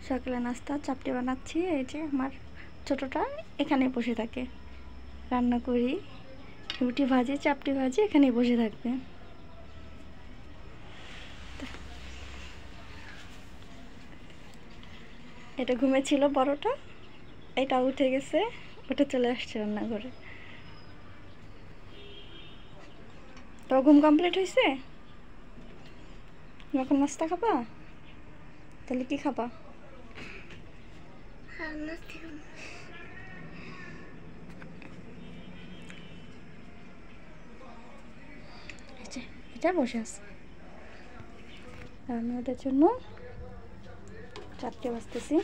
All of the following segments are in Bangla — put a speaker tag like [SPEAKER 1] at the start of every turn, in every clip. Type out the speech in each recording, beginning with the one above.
[SPEAKER 1] সকালে নাস্তা চাপটি বানাচ্ছি। এই যে আমার ছোটটা এখানে বসে থাকে, রান্না করি, রুটি ভাজি, চাপটি ভাজি, এখানেই বসে থাকবে। এটা ঘুমেছিল বড়টা, এটা উঠে গেছে, উঠে চলে আসছে রান্নাঘরে। তো ঘুম কমপ্লিট হয়েছে? তুমি এখন নাস্তা খাবা? তাহলে কি খাবা? এটা বসে আছে, আমি ওদের জন্য চারটে বাজতেছি।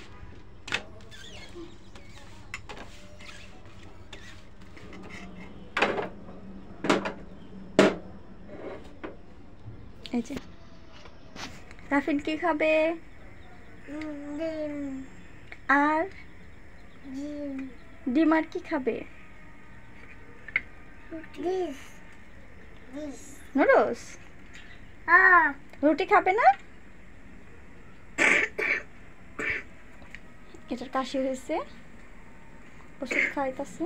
[SPEAKER 1] এই যে রাফিন কি খাবে? আর ডিম। আর কি খাবে? নুডলস। রুটি খাবে না? এটার কাশি হয়েছে, ওষুধ খাইতেছে।